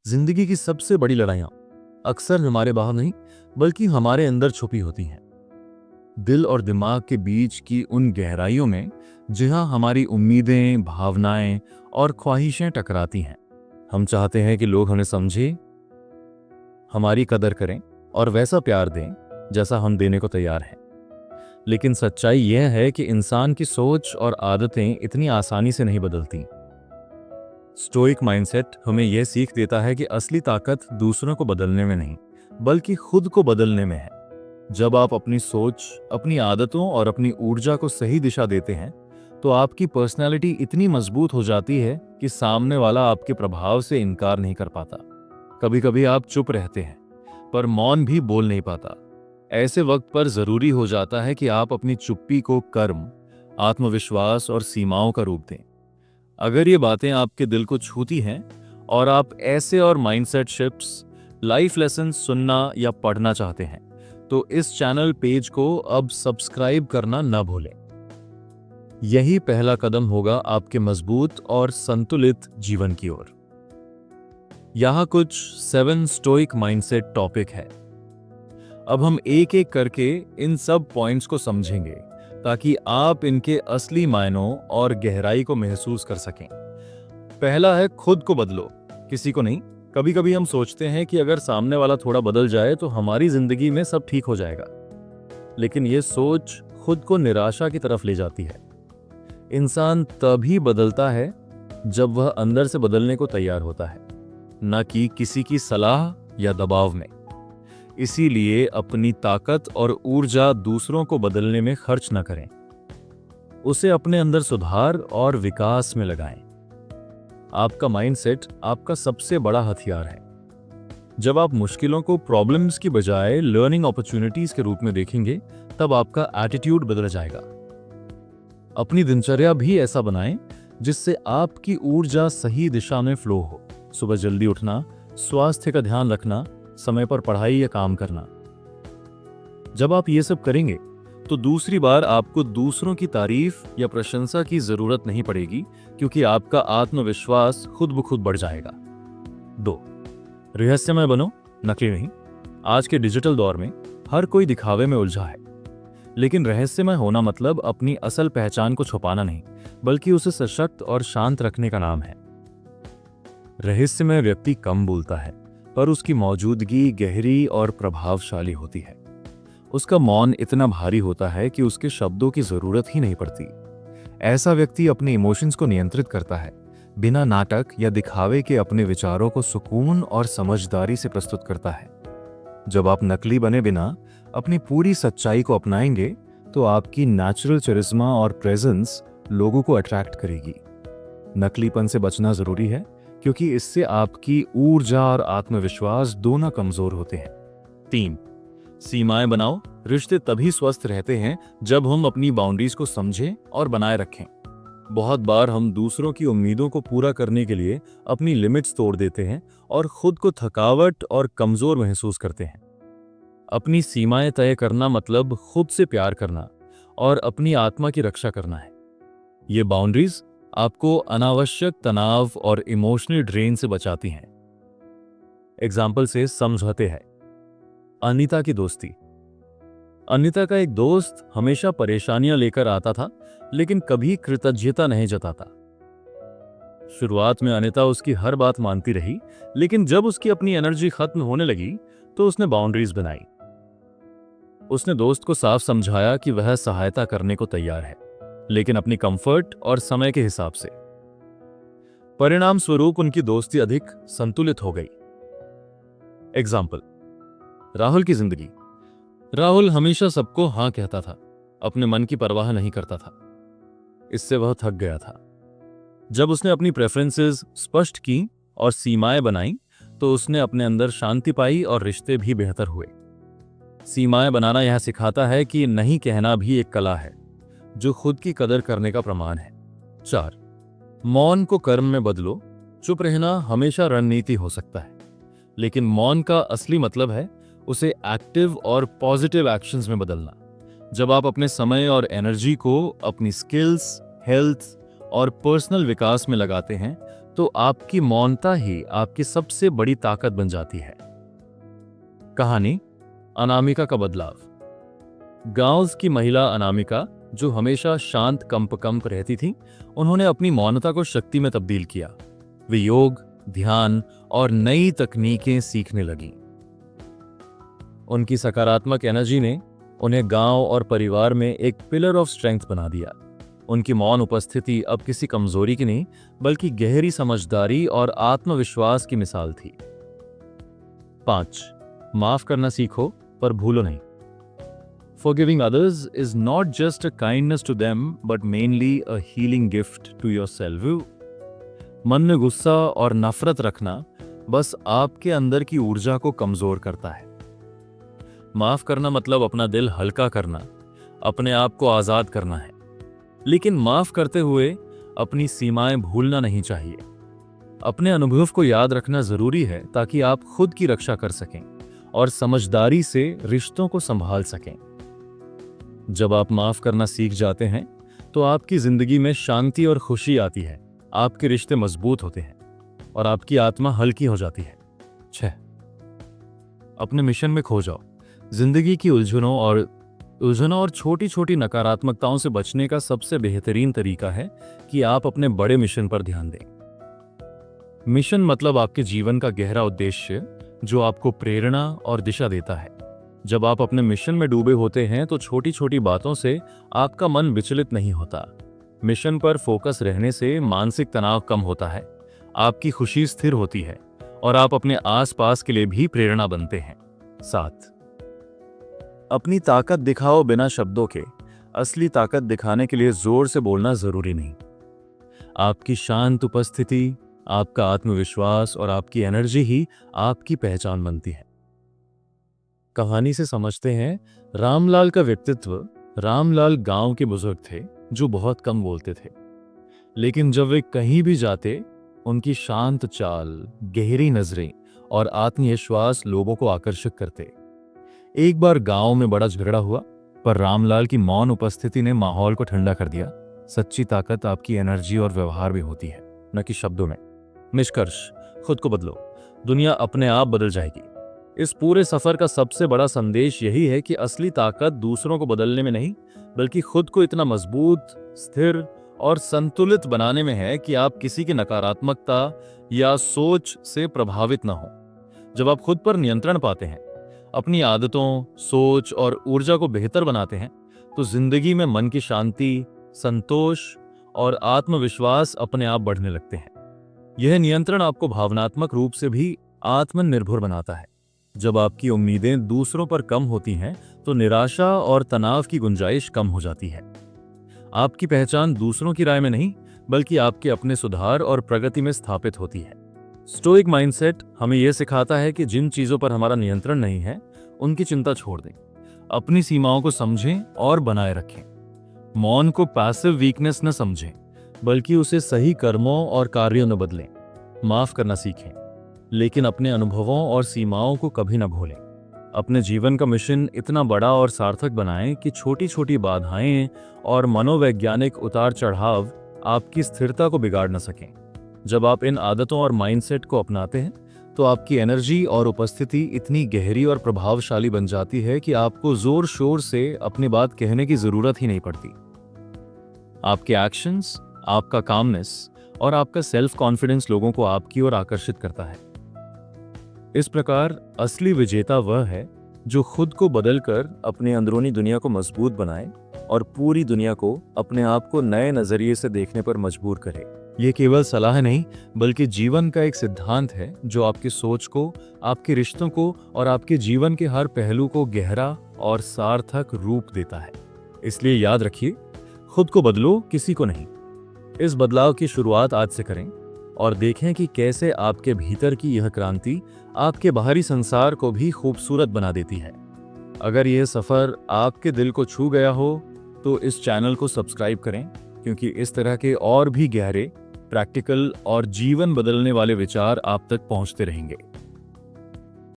जिंदगी की सबसे बड़ी लड़ाइयां अक्सर हमारे बाहर नहीं बल्कि हमारे अंदर छुपी होती हैं। दिल और दिमाग के बीच की उन गहराइयों में जहां हमारी उम्मीदें, भावनाएं और ख्वाहिशें टकराती हैं। हम चाहते हैं कि लोग हमें समझें, हमारी कदर करें और वैसा प्यार दें जैसा हम देने को तैयार हैं। लेकिन सच्चाई यह है कि इंसान की सोच और आदतें इतनी आसानी से नहीं बदलती। स्टोइक माइंडसेट हमें यह सीख देता है कि असली ताकत दूसरों को बदलने में नहीं बल्कि खुद को बदलने में है। जब आप अपनी सोच, अपनी आदतों और अपनी ऊर्जा को सही दिशा देते हैं तो आपकी पर्सनैलिटी इतनी मजबूत हो जाती है कि सामने वाला आपके प्रभाव से इनकार नहीं कर पाता। कभी कभी आप चुप रहते हैं पर मौन भी बोल नहीं पाता। ऐसे वक्त पर जरूरी हो जाता है कि आप अपनी चुप्पी को कर्म, आत्मविश्वास और सीमाओं का रूप दें। अगर ये बातें आपके दिल को छूती हैं और आप ऐसे और माइंडसेट शिफ्ट्स, लाइफ लेसन सुनना या पढ़ना चाहते हैं तो इस चैनल पेज को अब सब्सक्राइब करना न भूलें। यही पहला कदम होगा आपके मजबूत और संतुलित जीवन की ओर। यहां कुछ 7 स्टोइक माइंडसेट टॉपिक है। अब हम एक एक करके इन सब पॉइंट्स को समझेंगे ताकि आप इनके असली मायनों और गहराई को महसूस कर सकें। पहला है खुद को बदलो, किसी को नहीं। कभी कभी हम सोचते हैं कि अगर सामने वाला थोड़ा बदल जाए तो हमारी जिंदगी में सब ठीक हो जाएगा, लेकिन यह सोच खुद को निराशा की तरफ ले जाती है। इंसान तभी बदलता है जब वह अंदर से बदलने को तैयार होता है, न कि किसी की सलाह या दबाव में। इसीलिए अपनी ताकत और ऊर्जा दूसरों को बदलने में खर्च न करें, उसे अपने अंदर सुधार और विकास में लगाएं। आपका माइंडसेट आपका सबसे बड़ा हथियार है। जब आप मुश्किलों को प्रॉब्लम्स की बजाय लर्निंग अपॉर्चुनिटीज के रूप में देखेंगे तब आपका एटीट्यूड बदल जाएगा। अपनी दिनचर्या भी ऐसा बनाएं जिससे आपकी ऊर्जा सही दिशा में फ्लो हो। सुबह जल्दी उठना, स्वास्थ्य का ध्यान रखना, समय पर पढ़ाई या काम करना। जब आप ये सब करेंगे तो दूसरी बार आपको दूसरों की तारीफ या प्रशंसा की जरूरत नहीं पड़ेगी, क्योंकि आपका आत्मविश्वास खुद ब खुद बढ़ जाएगा। 2. रहस्यमय बनो, नकली नहीं। आज के डिजिटल दौर में हर कोई दिखावे में उलझा है, लेकिन रहस्यमय होना मतलब अपनी असल पहचान को छुपाना नहीं बल्कि उसे सशक्त और शांत रखने का नाम है। रहस्यमय व्यक्ति कम बोलता है पर उसकी मौजूदगी गहरी और प्रभावशाली होती है। उसका मौन इतना भारी होता है कि उसके शब्दों की जरूरत ही नहीं पड़ती। ऐसा व्यक्ति अपने इमोशंस को नियंत्रित करता है, बिना नाटक या दिखावे के अपने विचारों को सुकून और समझदारी से प्रस्तुत करता है। जब आप नकली बने बिना अपनी पूरी सच्चाई को अपनाएंगे तो आपकी नेचुरल चरिस्मा और प्रेजेंस लोगों को अट्रैक्ट करेगी। नकलीपन से बचना जरूरी है क्योंकि इससे आपकी ऊर्जा और आत्मविश्वास दोनों कमजोर होते हैं। 3. सीमाएं बनाओ। रिश्ते तभी स्वस्थ रहते हैं जब हम अपनी बाउंड्रीज को समझें और बनाए रखें। बहुत बार हम दूसरों की उम्मीदों को पूरा करने के लिए अपनी लिमिट्स तोड़ देते हैं और खुद को थकावट और कमजोर महसूस करते हैं। अपनी सीमाएं तय करना मतलब खुद से प्यार करना और अपनी आत्मा की रक्षा करना है। ये बाउंड्रीज आपको अनावश्यक तनाव और इमोशनल ड्रेन से बचाती हैं। एग्जाम्पल से समझाते हैं। अनीता की दोस्ती। अनीता का एक दोस्त हमेशा परेशानियां लेकर आता था लेकिन कभी कृतज्ञता नहीं जताता। शुरुआत में अनीता उसकी हर बात मानती रही, लेकिन जब उसकी अपनी एनर्जी खत्म होने लगी तो उसने बाउंड्रीज बनाई। उसने दोस्त को साफ समझाया कि वह सहायता करने को तैयार है, लेकिन अपनी कंफर्ट और समय के हिसाब से। परिणाम स्वरूप उनकी दोस्ती अधिक संतुलित हो गई। एग्जाम्पल, राहुल की जिंदगी। राहुल हमेशा सबको हां कहता था, अपने मन की परवाह नहीं करता था। इससे वह थक गया था। जब उसने अपनी प्रेफरेंसेस स्पष्ट की और सीमाएं बनाई तो उसने अपने अंदर शांति पाई और रिश्ते भी बेहतर हुए। सीमाएं बनाना यह सिखाता है कि नहीं कहना भी एक कला है जो खुद की कदर करने का प्रमाण है। 4. मौन को कर्म में बदलो। चुप रहना हमेशा रणनीति हो सकता है, लेकिन मौन का असली मतलब है उसे एक्टिव और पॉजिटिव एक्शंस में बदलना। जब आप अपने समय और एनर्जी को अपनी स्किल्स, हेल्थ और पर्सनल विकास में लगाते हैं तो आपकी मौनता ही आपकी सबसे बड़ी ताकत बन जाती है। कहानी अनामिका का बदलाव। गांव की महिला अनामिका, जो हमेशा शांत कंप रहती थी, उन्होंने अपनी मौनता को शक्ति में तब्दील किया। वे योग, ध्यान और नई तकनीकें सीखने लगी। उनकी सकारात्मक एनर्जी ने उन्हें गांव और परिवार में एक पिलर ऑफ स्ट्रेंथ बना दिया। उनकी मौन उपस्थिति अब किसी कमजोरी की नहीं, बल्कि गहरी समझदारी और आत्मविश्वास की मिसाल थी। 5. माफ करना सीखो, पर भूलो नहीं। Forgiving others is not just a kindness to them, but mainly a healing gift to yourself. मन में गुस्सा और नफरत रखना बस आपके अंदर की ऊर्जा को कमजोर करता है। माफ करना मतलब अपना दिल हल्का करना, अपने आप को आजाद करना है। लेकिन माफ करते हुए अपनी सीमाएं भूलना नहीं चाहिए। अपने अनुभव को याद रखना जरूरी है, ताकि आप खुद की रक्षा कर सकें और समझदारी से रिश्तों को संभाल सकें। जब आप माफ करना सीख जाते हैं, तो आपकी जिंदगी में शांति और खुशी आती है, आपके रिश्ते मजबूत होते हैं और आपकी आत्मा हल्की हो जाती है। 6. अपने मिशन में खो जाओ। जिंदगी की उलझनों और छोटी छोटी नकारात्मकताओं से बचने का सबसे बेहतरीन तरीका है कि आप अपने बड़े मिशन पर ध्यान दें। मिशन मतलब आपके जीवन का गहरा उद्देश्य, जो आपको प्रेरणा और दिशा देता है। जब आप अपने मिशन में डूबे होते हैं, तो छोटी छोटी बातों से आपका मन विचलित नहीं होता। मिशन पर फोकस रहने से मानसिक तनाव कम होता है, आपकी खुशी स्थिर होती है और आप अपने आसपास के लिए भी प्रेरणा बनते हैं। 7. अपनी ताकत दिखाओ बिना शब्दों के। असली ताकत दिखाने के लिए जोर से बोलना जरूरी नहीं। आपकी शांत उपस्थिति, आपका आत्मविश्वास और आपकी एनर्जी ही आपकी पहचान बनती है। कहानी से समझते हैं, रामलाल का व्यक्तित्व। रामलाल गांव के बुजुर्ग थे, जो बहुत कम बोलते थे, लेकिन जब वे कहीं भी जाते, उनकी शांत चाल, गहरी नजरें और आत्मविश्वास लोगों को आकर्षित करते। एक बार गांव में बड़ा झगड़ा हुआ, पर रामलाल की मौन उपस्थिति ने माहौल को ठंडा कर दिया। सच्ची ताकत आपकी एनर्जी और व्यवहार में होती है, न कि शब्दों में। निष्कर्ष, खुद को बदलो, दुनिया अपने आप बदल जाएगी। इस पूरे सफर का सबसे बड़ा संदेश यही है कि असली ताकत दूसरों को बदलने में नहीं, बल्कि खुद को इतना मजबूत, स्थिर और संतुलित बनाने में है कि आप किसी की नकारात्मकता या सोच से प्रभावित न हो। जब आप खुद पर नियंत्रण पाते हैं, अपनी आदतों, सोच और ऊर्जा को बेहतर बनाते हैं, तो जिंदगी में मन की शांति, संतोष और आत्मविश्वास अपने आप बढ़ने लगते हैं। यह नियंत्रण आपको भावनात्मक रूप से भी आत्मनिर्भर बनाता है। जब आपकी उम्मीदें दूसरों पर कम होती हैं, तो निराशा और तनाव की गुंजाइश कम हो जाती है। आपकी पहचान दूसरों की राय में नहीं, बल्कि आपके अपने सुधार और प्रगति में स्थापित होती है। स्टोइक माइंडसेट हमें यह सिखाता है कि जिन चीजों पर हमारा नियंत्रण नहीं है, उनकी चिंता छोड़ दें, अपनी सीमाओं को समझें और बनाए रखें। मौन को पैसिव वीकनेस न समझें, बल्कि उसे सही कर्मों और कार्यों में बदलें। माफ करना सीखें, लेकिन अपने अनुभवों और सीमाओं को कभी न भूलें। अपने जीवन का मिशन इतना बड़ा और सार्थक बनाएं कि छोटी छोटी बाधाएं और मनोवैज्ञानिक उतार चढ़ाव आपकी स्थिरता को बिगाड़ न सकें। जब आप इन आदतों और माइंडसेट को अपनाते हैं, तो आपकी एनर्जी और उपस्थिति इतनी गहरी और प्रभावशाली बन जाती है कि आपको जोर शोर से अपनी बात कहने की जरूरत ही नहीं पड़ती। आपके एक्शंस, आपका कामनेस और आपका सेल्फ कॉन्फिडेंस लोगों को आपकी ओर आकर्षित करता है। इस प्रकार असली विजेता वह है जो खुद को बदलकर अपने अंदरूनी दुनिया को मजबूत बनाए और पूरी दुनिया को अपने आप को नए नजरिए से देखने पर मजबूर करे। यह केवल सलाह नहीं, बल्कि जीवन का एक सिद्धांत है, जो आपकी सोच को, आपके रिश्तों को और आपके जीवन के हर पहलू को गहरा और सार्थक रूप देता है। इसलिए याद रखिए, खुद को बदलो, किसी को नहीं। इस बदलाव की शुरुआत आज से करें और देखें कि कैसे आपके भीतर की यह क्रांति आपके बाहरी संसार को भी खूबसूरत बना देती है। अगर यह सफर आपके दिल को छू गया हो, तो इस चैनल को सब्सक्राइब करें, क्योंकि इस तरह के और भी गहरे, प्रैक्टिकल और जीवन बदलने वाले विचार आप तक पहुंचते रहेंगे।